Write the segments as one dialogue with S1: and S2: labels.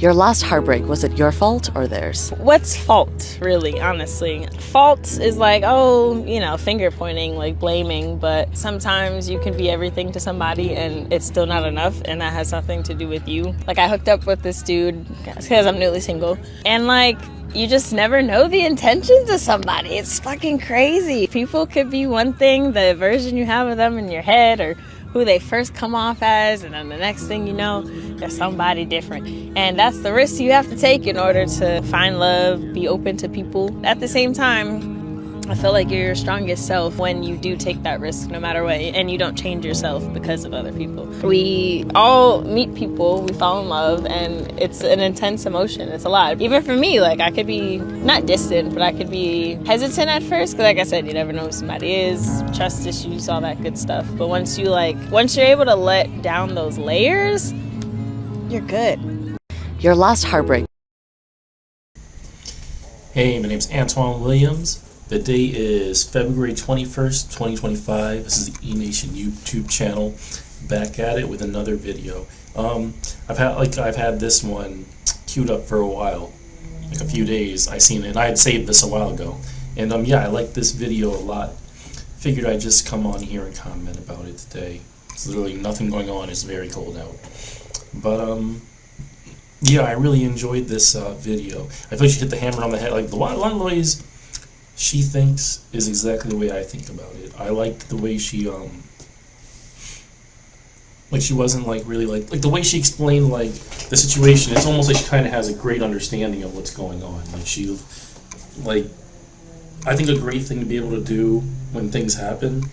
S1: Your last heartbreak, was it your fault or theirs?
S2: What's fault, really, honestly? Fault is like, oh, you know, finger pointing, like blaming, but sometimes you can be everything to somebody and it's still not enough, and that has nothing to do with you. Like, I hooked up with this dude because I'm newly single, and like, you just never know the intentions of somebody. It's fucking crazy. People could be one thing, the version you have of them in your head, or who they first come off as, and then the next thing you know, they're somebody different. And that's the risk you have to take in order to find love, be open to people. At the same time, I feel like you're your strongest self when you do take that risk, no matter what, and you don't change yourself because of other people. We all meet people, we fall in love, and it's an intense emotion. It's a lot. Even for me, like, I could be not distant, but I could be hesitant at first, because like I said, you never know who somebody is, trust issues, all that good stuff. But once you're able to let down those layers, you're good.
S1: Your last heartbreak.
S3: Hey, my name's Antoine Williams. The date is February 21st, 2025. This is the E-Nation YouTube channel. Back at it with another video. I've had this one queued up for a while, like a few days. I seen it, and I had saved this a while ago. And yeah, I like this video a lot. Figured I'd just come on here and comment about it today. There's literally nothing going on. It's very cold out. But yeah, I really enjoyed this video. I feel she hit the hammer on the head. Like, a lot of ways she thinks is exactly the way I think about it. I liked the way she she wasn't like really like the way she explained like the situation. It's almost like she kind of has a great understanding of what's going on. Like, she, like, I think a great thing to be able to do when things happen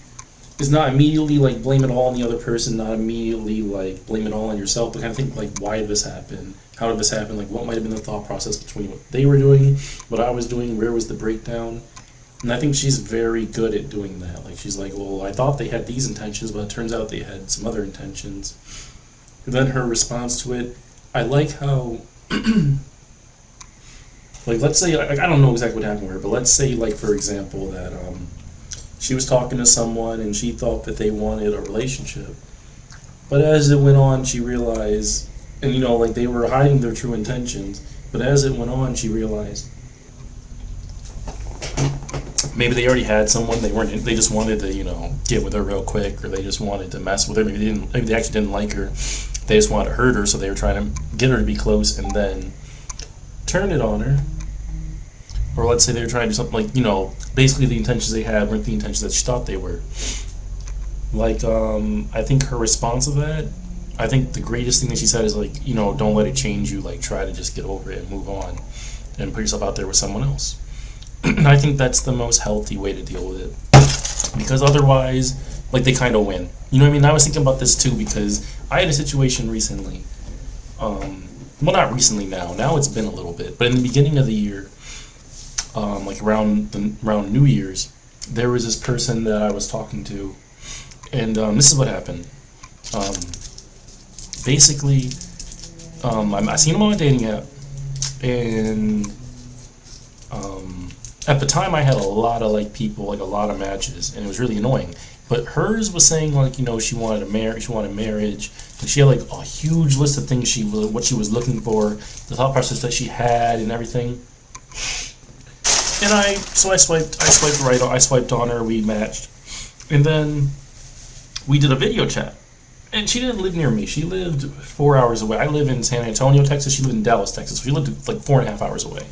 S3: is not immediately like blame it all on the other person, not immediately like blame it all on yourself, but kind of think like, why did this happen? How did this happen? Like, what might have been the thought process between what they were doing, what I was doing, where was the breakdown? And I think she's very good at doing that. Like, she's like, well, I thought they had these intentions, but it turns out they had some other intentions. And then her response to it, I like how, like, let's say, like, I don't know exactly what happened with her, but let's say, like, for example, that she was talking to someone and she thought that they wanted a relationship. But as it went on, she realized, and you know, like, they were hiding their true intentions, but as it went on, she realized maybe they already had someone, they just wanted to, you know, get with her real quick, or they just wanted to mess with her, maybe they actually didn't like her, they just wanted to hurt her, so they were trying to get her to be close and then turn it on her. Or let's say they were trying to do something like, you know, basically the intentions they had weren't the intentions that she thought they were. Like, I think her response to that, I think the greatest thing that she said is like, you know, don't let it change you, like, try to just get over it and move on and put yourself out there with someone else. I think that's the most healthy way to deal with it, because otherwise, like, they kind of win. You know what I mean? I was thinking about this too, because I had a situation recently, well, not recently now it's been a little bit, but in the beginning of the year, like around New Year's, there was this person that I was talking to, and this is what happened. Basically, I seen him on a dating app, and at the time I had a lot of like people, like a lot of matches, and it was really annoying. But hers was saying like, you know, she wanted marriage, and she had like a huge list of things what she was looking for, the thought process that she had, and everything. And I swiped on her, we matched, and then we did a video chat. And she didn't live near me. She lived 4 hours away. I live in San Antonio, Texas. She lived in Dallas, Texas. She lived like 4.5 hours away.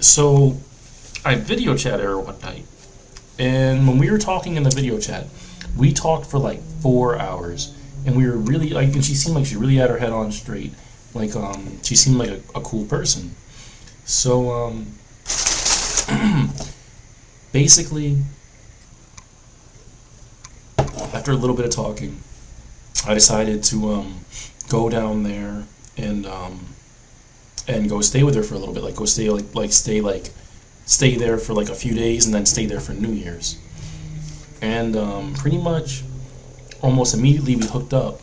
S3: So I video chatted her one night, and when we were talking in the video chat, we talked for like 4 hours, and we were really like, and she seemed like she really had her head on straight. Like, she seemed like a cool person. So basically, after a little bit of talking, I decided to go down there and go stay with her for a little bit, like go stay there for like a few days, and then stay there for New Year's. And pretty much almost immediately we hooked up,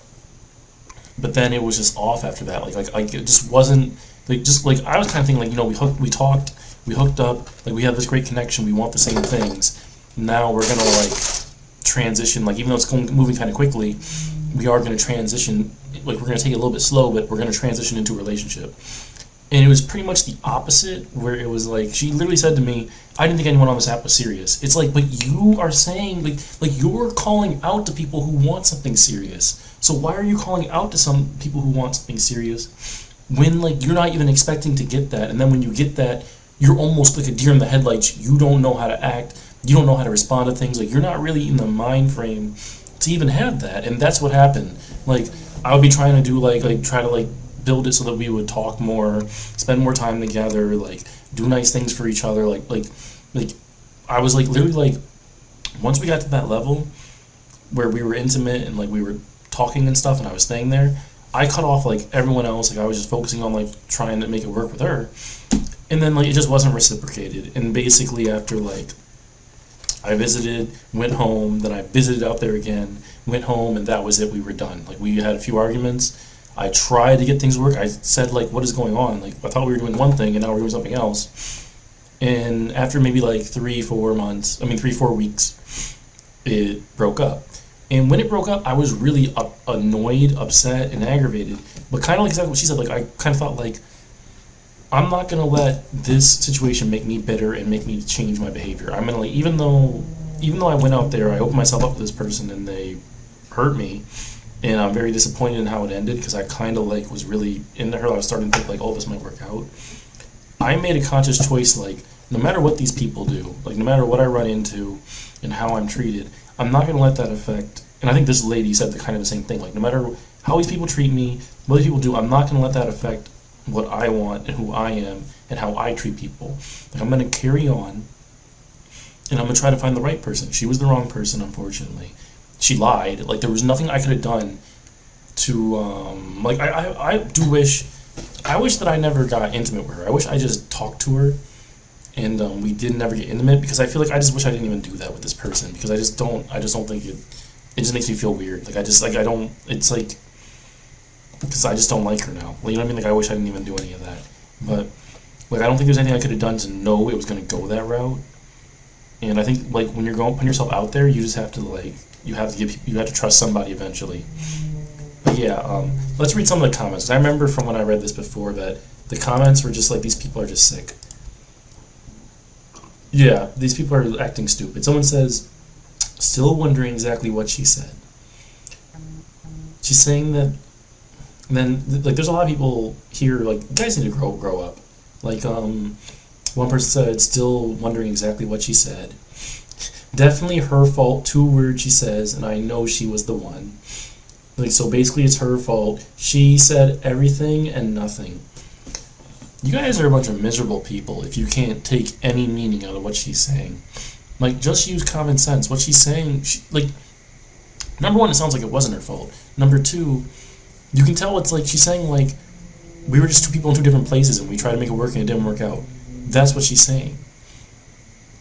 S3: but then it was just off after that. Like it just wasn't like I was kind of thinking like, you know, we talked, we hooked up, like we have this great connection, we want the same things. Now we're gonna like transition, like even though it's moving kind of quickly, we are going to transition, like we're going to take it a little bit slow, but we're going to transition into a relationship. And it was pretty much the opposite, where it was like, she literally said to me, I didn't think anyone on this app was serious. It's like, but you are saying, like you're calling out to people who want something serious. So why are you calling out to some people who want something serious when, like, you're not even expecting to get that? And then when you get that, you're almost like a deer in the headlights. You don't know how to act. You don't know how to respond to things. Like, you're not really in the mind frame to even have that. And that's what happened. Like, I would be trying to do, try to build it so that we would talk more, spend more time together, like, do nice things for each other. Like I was, like, literally, like, once we got to that level where we were intimate and, like, we were talking and stuff and I was staying there, I cut off, like, everyone else. Like, I was just focusing on, like, trying to make it work with her. And then, like, it just wasn't reciprocated. And basically after, like, I visited, went home, then I visited out there again, went home, and that was it. We were done. Like, we had a few arguments. I tried to get things to work. I said, like, what is going on? Like, I thought we were doing one thing, and now we're doing something else. And after maybe, like, 3-4 weeks, it broke up. And when it broke up, I was really annoyed, upset, and aggravated. But kind of like exactly what she said. Like, I kind of thought, like, I'm not going to let this situation make me bitter and make me change my behavior. I'm going to, like, even though I went out there, I opened myself up to this person and they hurt me, and I'm very disappointed in how it ended because I kind of, like, was really into her. I was starting to think, like, oh, this might work out. I made a conscious choice, like, no matter what these people do, like, no matter what I run into and how I'm treated, I'm not going to let that affect, and I think this lady said the same thing, like, no matter how these people treat me, what these people do, I'm not going to let that affect what I want and who I am and how I treat people. Like, I'm going to carry on, and I'm going to try to find the right person. She was the wrong person, unfortunately. She lied. Like, there was nothing I could have done to, I wish that I never got intimate with her. I wish I just talked to her, and we didn't ever get intimate, because I feel like I just wish I didn't even do that with this person, because I just don't think it just makes me feel weird. Like, it's like, because I just don't like her now. Like, you know what I mean? Like, I wish I didn't even do any of that. But, like, I don't think there's anything I could have done to know it was going to go that route. And I think, like, when you're putting yourself out there, you just have to, like, you have to trust somebody eventually. But yeah, let's read some of the comments. I remember from when I read this before that the comments were just like, these people are just sick. Yeah, these people are acting stupid. Someone says, still wondering exactly what she said. She's saying that, and then, like, there's a lot of people here, like, you guys need to grow up. Like, one person said, still wondering exactly what she said. Definitely her fault, 2 words she says, and I know she was the one. Like, so basically it's her fault. She said everything and nothing. You guys are a bunch of miserable people if you can't take any meaning out of what she's saying. Like, just use common sense. What she's saying, number one, it sounds like it wasn't her fault. Number two, you can tell it's like she's saying, like, we were just 2 people in 2 different places and we tried to make it work and it didn't work out. That's what she's saying.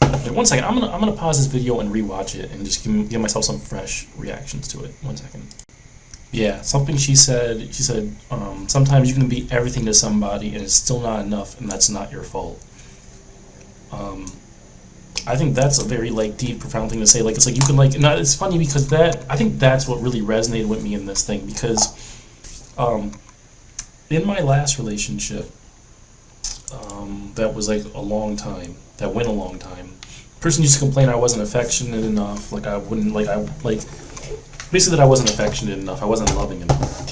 S3: Wait, 1 second, I'm gonna pause this video and rewatch it and just give myself some fresh reactions to it. 1 second. Yeah, something she said, sometimes you can be everything to somebody and it's still not enough, and that's not your fault. I think that's a very, like, deep, profound thing to say. Like, it's like you can, like, and it's funny because I think that's what really resonated with me in this thing, because in my last relationship, that was, like, a long time, that went a long time, the person used to complain I wasn't affectionate enough, like, basically that I wasn't affectionate enough, I wasn't loving enough.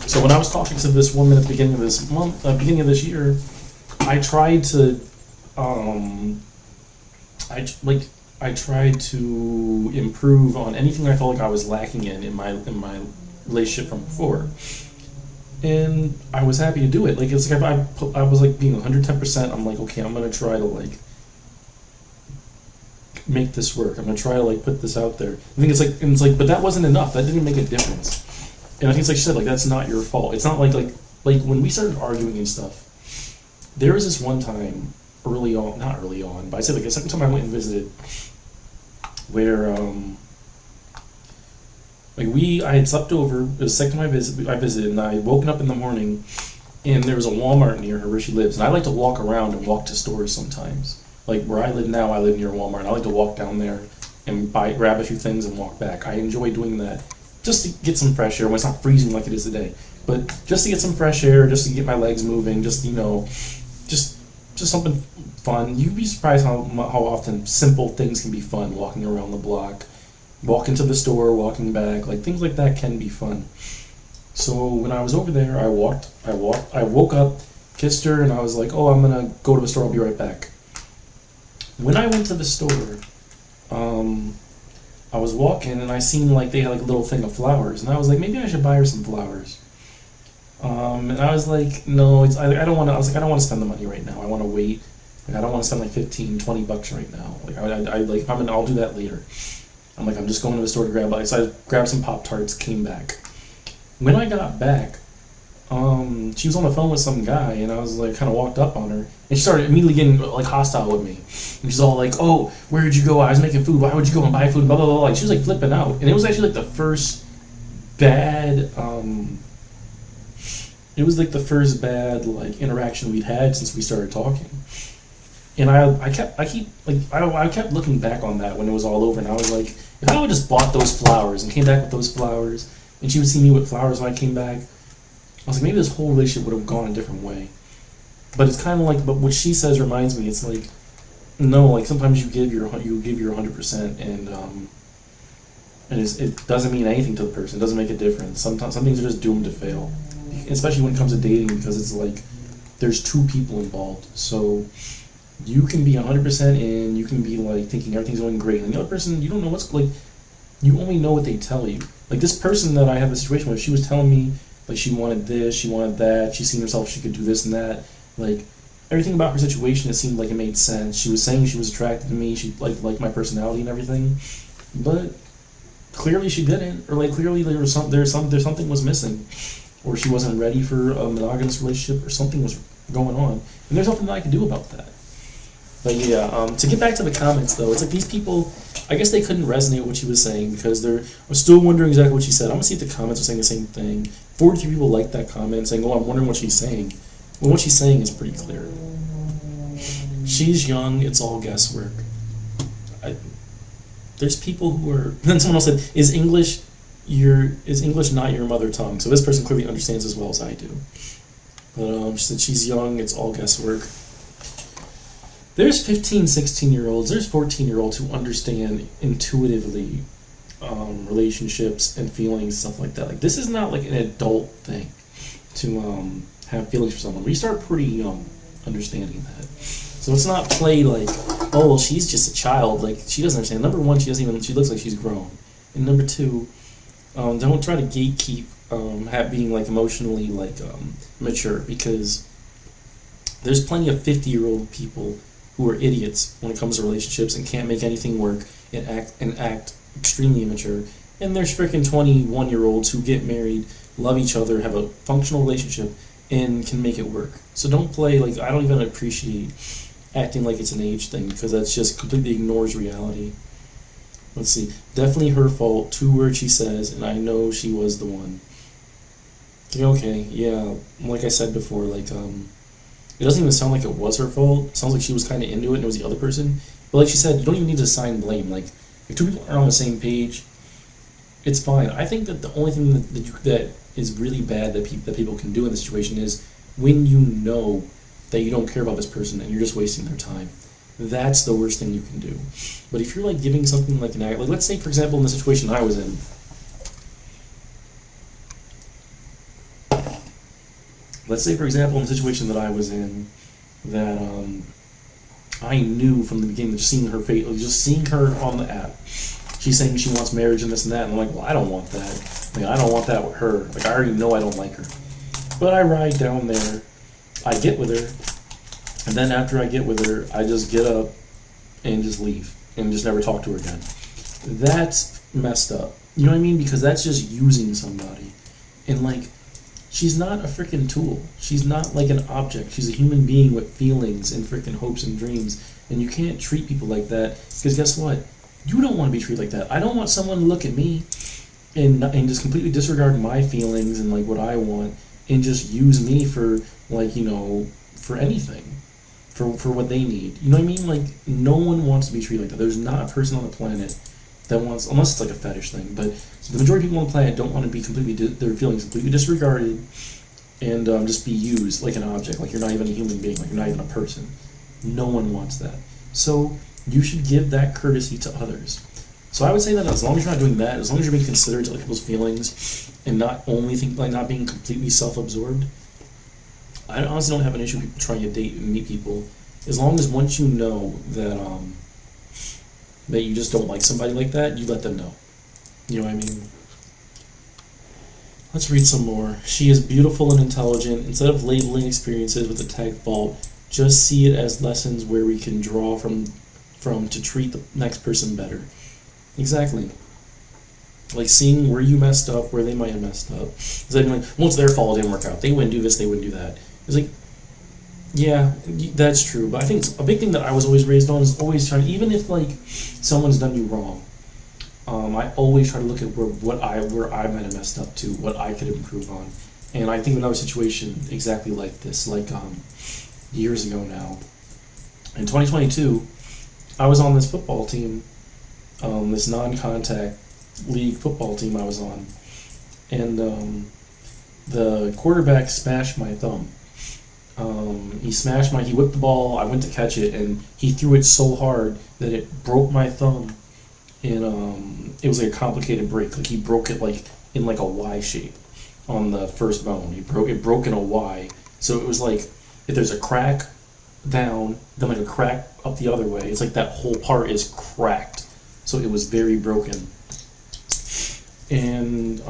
S3: So when I was talking to this woman at the beginning of this month, beginning of this year, I tried to, I tried to improve on anything I felt like I was lacking in my relationship from before, and I was happy to do it. Like, it's like I was, like, being 110%. I'm like, okay, I'm gonna try to, like, make this work. I'm gonna try to, like, put this out there. I think it's like, but that wasn't enough. That didn't make a difference. And I think it's like she said, like, that's not your fault. It's not like when we started arguing and stuff. There was this one time not early on, but I said, like, the second time I went and visited, where I had slept over. It was the second time I visited, and I had woken up in the morning, and there was a Walmart near her where she lives, and I like to walk around and walk to stores sometimes. Like, where I live now, I live near Walmart, and I like to walk down there and grab a few things and walk back. I enjoy doing that just to get some fresh air when it's not freezing like it is today. But just to get some fresh air, just to get my legs moving, just just something fun. You'd be surprised how often simple things can be fun. Walking around the block, walking to the store, walking back, like things like that can be fun. So when I was over there, I woke up, kissed her, and I was like, oh, I'm gonna go to the store. I'll be right back. When I went to the store, I was walking and I seen like they had like a little thing of flowers, and I was like, maybe I should buy her some flowers. And I was like, no, I don't want to. I was like, I don't want to spend the money right now. I want to wait. Like, I don't want to spend like $15-20 right now. Like I'll do that later. I'm like, I'm just going to the store to grab. So I grabbed some Pop-Tarts, came back. When I got back, she was on the phone with some guy, and I was like, kind of walked up on her, and she started immediately getting like hostile with me. And she's all like, "Oh, where did you go? I was making food. Why would you go and buy food?" Blah blah blah. Like she was like flipping out, and it was actually like the first bad. It was like the first bad like interaction we'd had since we started talking. And I kept looking back on that when it was all over, and I was like, if I would just bought those flowers and came back with those flowers, and she would see me with flowers when I came back, I was like, maybe this whole relationship would have gone a different way. But it's kind of like, but what she says reminds me, it's like, no, like sometimes you give your 100%, and it doesn't mean anything to the person. It doesn't make a difference. Sometimes some things are just doomed to fail, especially when it comes to dating, because it's like there's two people involved. So you can be 100% in, you can be like thinking everything's going great, and the other person, you don't know what's like. You only know what they tell you. Like this person that I had the situation with, she was telling me like she wanted this, she wanted that, she seen herself she could do this and that. Like everything about her situation, it seemed like it made sense. She was saying she was attracted to me, she liked my personality and everything, but clearly she didn't, or like clearly there's something was missing, or she wasn't ready for a monogamous relationship, or something was going on, and there's nothing that I could do about that. But yeah, to get back to the comments though, it's like these people, I guess they couldn't resonate with what she was saying because they're still wondering exactly what she said. I'm gonna see if the comments are saying the same thing. 43 people liked that comment saying, oh, I'm wondering what she's saying. Well, what she's saying is pretty clear. She's young, it's all guesswork. There's people who are, then someone else said, is English not your mother tongue? So this person clearly understands as well as I do. But she said she's young, it's all guesswork. There's 15, 16-year-olds, there's 14-year-olds who understand intuitively relationships and feelings, stuff like that. Like this is not like an adult thing to have feelings for someone. We start pretty young understanding that. So it's not played like, oh, well, she's just a child. Like she doesn't understand. Number one, she looks like she's grown. And number two, don't try to gatekeep being like emotionally like mature, because there's plenty of 50-year-old people who are idiots when it comes to relationships and can't make anything work and act extremely immature. And there's freaking 21-year-olds who get married, love each other, have a functional relationship, and can make it work. So don't play like, I don't even appreciate acting like it's an age thing, because that's just completely ignores reality. Let's see. Definitely her fault. 2 words she says, and I know she was the one. Okay, yeah. Like I said before, like it doesn't even sound like it was her fault. It sounds like she was kind of into it and it was the other person. But like she said, you don't even need to assign blame. Like, if 2 people are on the same page, it's fine. I think that the only thing that is really bad that people can do in this situation is when you know that you don't care about this person and you're just wasting their time. That's the worst thing you can do. But if you're like giving something like an act, like let's say for example in the situation I was in, that I knew from the beginning, just seeing her face, just seeing her on the app, she's saying she wants marriage and this and that, and I'm like, well, I don't want that. Like, I don't want that with her. Like, I already know I don't like her. But I ride down there, I get with her, and then after I get with her, I just get up and just leave and just never talk to her again. That's messed up. You know what I mean? Because that's just using somebody. And like, she's not a freaking tool. She's not like an object. She's a human being with feelings and freaking hopes and dreams. And you can't treat people like that, because guess what? You don't want to be treated like that. I don't want someone to look at me and just completely disregard my feelings and like what I want and just use me for like, you know, for anything, for what they need. You know what I mean? Like, no one wants to be treated like that. There's not a person on the planet that wants, unless it's like a fetish thing, but the majority of people on the planet don't want to be their feelings completely disregarded and just be used like an object, like you're not even a human being, like you're not even a person. No one wants that. So you should give that courtesy to others. So I would say that as long as you're not doing that, as long as you're being considerate to other people's feelings and not only not being completely self-absorbed, I honestly don't have an issue with people trying to date and meet people, as long as once you know that that you just don't like somebody like that, you let them know. You know what I mean? Let's read some more. She is beautiful and intelligent. Instead of labeling experiences with the tag fault, just see it as lessons where we can draw from to treat the next person better. Exactly. Like seeing where you messed up, where they might have messed up. Instead of being like, well, it's their fault, it didn't work out. They wouldn't do this, they wouldn't do that. It's like, yeah, that's true. But I think a big thing that I was always raised on is always trying, even if like someone's done you wrong, I always try to look at where I might have messed up to, what I could improve on. And I think of another situation exactly like this, like years ago now. In 2022, I was on this football team, this non-contact league football team I was on, and the quarterback smashed my thumb. He whipped the ball, I went to catch it, and he threw it so hard that it broke my thumb. And it was like a complicated break. Like he broke it like in like a Y shape on the first bone. It broke in a Y. So it was like if there's a crack down, then like a crack up the other way. It's like that whole part is cracked. So it was very broken. And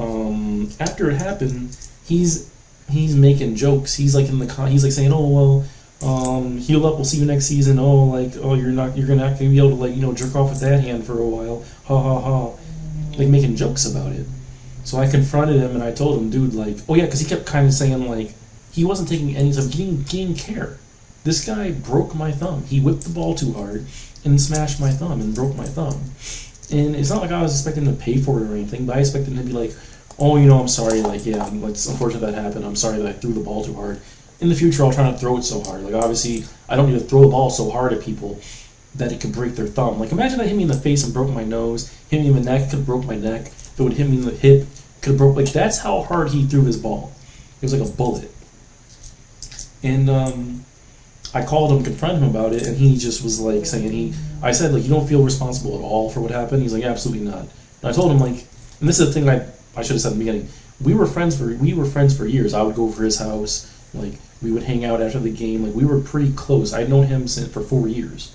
S3: after it happened, he's making jokes. He's like he's like saying, "Oh well, heal up. We'll see you next season. Oh, like, oh, you're not gonna be able to, like, jerk off with that hand for a while. Ha ha ha." Like making jokes about it. So I confronted him and I told him, dude, like, oh yeah, because he kept kind of saying like he wasn't taking any time. He didn't care. This guy broke my thumb. He whipped the ball too hard and smashed my thumb and broke my thumb. And it's not like I was expecting him to pay for it or anything, but I expected him to be like, "Oh, I'm sorry. Like, yeah, it's unfortunate that happened. I'm sorry that I threw the ball too hard. In the future, I'll try not to throw it so hard. Like, obviously, I don't need to throw the ball so hard at people that it could break their thumb. Like, imagine that hit me in the face and broke my nose. Hit me in the neck, could have broke my neck. If it would hit me in the hip, could have broke. Like, that's how hard he threw his ball. It was like a bullet. And I called him, confronted him about it, and he just was like saying I said, like, you don't feel responsible at all for what happened? He's like, absolutely not. And I told him, like, and this is the thing that I should have said in the beginning. We were friends for years. I would go over his house, like, we would hang out after the game. Like, we were pretty close. I'd known him for 4 years.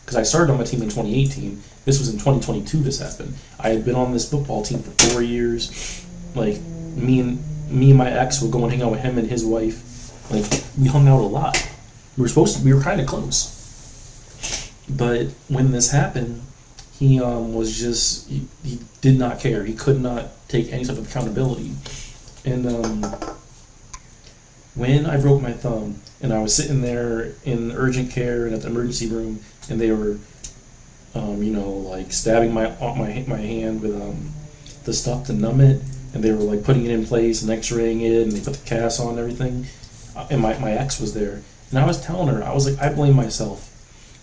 S3: Because I started on my team in 2018. This was in 2022 this happened. I had been on this football team for 4 years. Like, me and my ex would go and hang out with him and his wife. Like, we hung out a lot. We were kind of close. But when this happened, he he did not care. He could not take any type of accountability. And when I broke my thumb and I was sitting there in urgent care and at the emergency room, and they were like stabbing my hand with the stuff to numb it, and they were like putting it in place and x-raying it, and they put the cast on and everything, and my ex was there, and I was telling her, I was like, I blame myself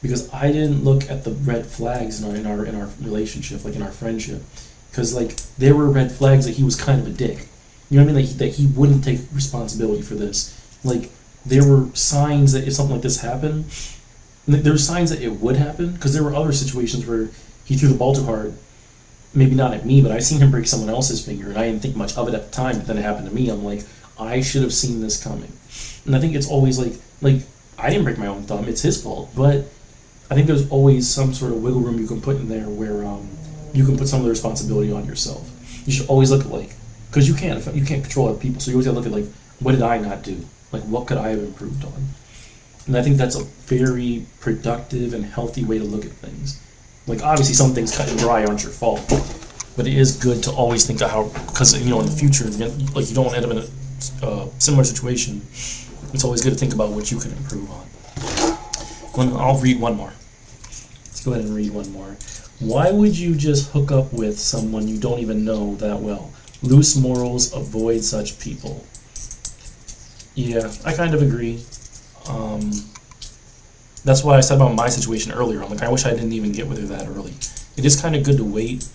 S3: because I didn't look at the red flags in our relationship, like in our friendship, because like there were red flags that he was kind of a dick. You know what I mean? That he wouldn't take responsibility for this. Like, there were signs that if something like this happened, there were signs that it would happen, because there were other situations where he threw the ball too hard. Maybe not at me, but I seen him break someone else's finger, and I didn't think much of it at the time, but then it happened to me. I'm like, I should have seen this coming. And I think it's always like I didn't break my own thumb, it's his fault, but I think there's always some sort of wiggle room you can put in there where you can put some of the responsibility on yourself. You should always look at, because you can't control other people, so you always gotta look at, what did I not do? Like, what could I have improved on? And I think that's a very productive and healthy way to look at things. Like, obviously some things cut and dry aren't your fault, but it is good to always think of how, because, in the future, like, you don't want to end up in a similar situation. It's always good to think about what you can improve on. I'll read one more. Let's go ahead and read one more. Why would you just hook up with someone you don't even know that well? Loose morals, avoid such people. Yeah, I kind of agree. That's why I said about my situation earlier. I'm like, I wish I didn't even get with her that early. it is kind of good to wait.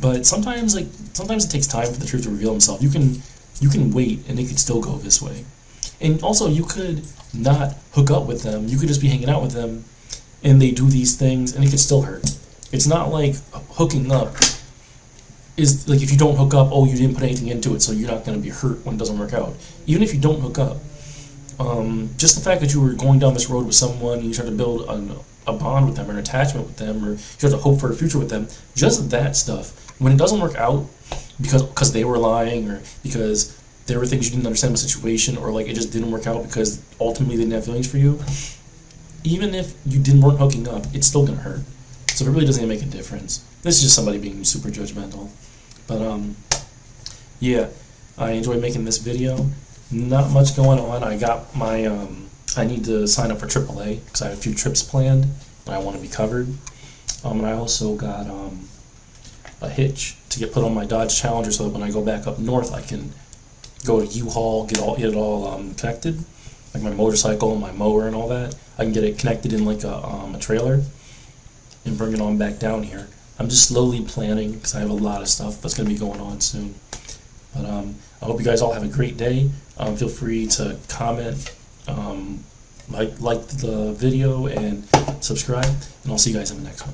S3: But sometimes it takes time for the truth to reveal himself. You can wait and it could still go this way. And also, you could not hook up with them. You could just be hanging out with them, and they do these things, and it could still hurt. It's not like hooking up is like if you don't hook up, oh, you didn't put anything into it, so you're not going to be hurt when it doesn't work out. Even if you don't hook up, just the fact that you were going down this road with someone and you start to build a bond with them or an attachment with them, or you start to hope for a future with them, just that stuff. When it doesn't work out because they were lying, or because there were things you didn't understand the situation, or like it just didn't work out because ultimately they didn't have feelings for you, even if you weren't hooking up, it's still gonna hurt. So it really doesn't even make a difference. This is just somebody being super judgmental. But yeah, I enjoyed making this video. Not much going on. I got my I need to sign up for AAA because I have a few trips planned and I want to be covered. And I also got a hitch to get put on my Dodge Challenger so that when I go back up north, I can go to U-Haul, get it all connected, like my motorcycle and my mower and all that. I can get it connected in like a trailer and bring it on back down here. I'm just slowly planning because I have a lot of stuff that's going to be going on soon. But I hope you guys all have a great day. Feel free to comment, like the video, and subscribe, and I'll see you guys in the next one.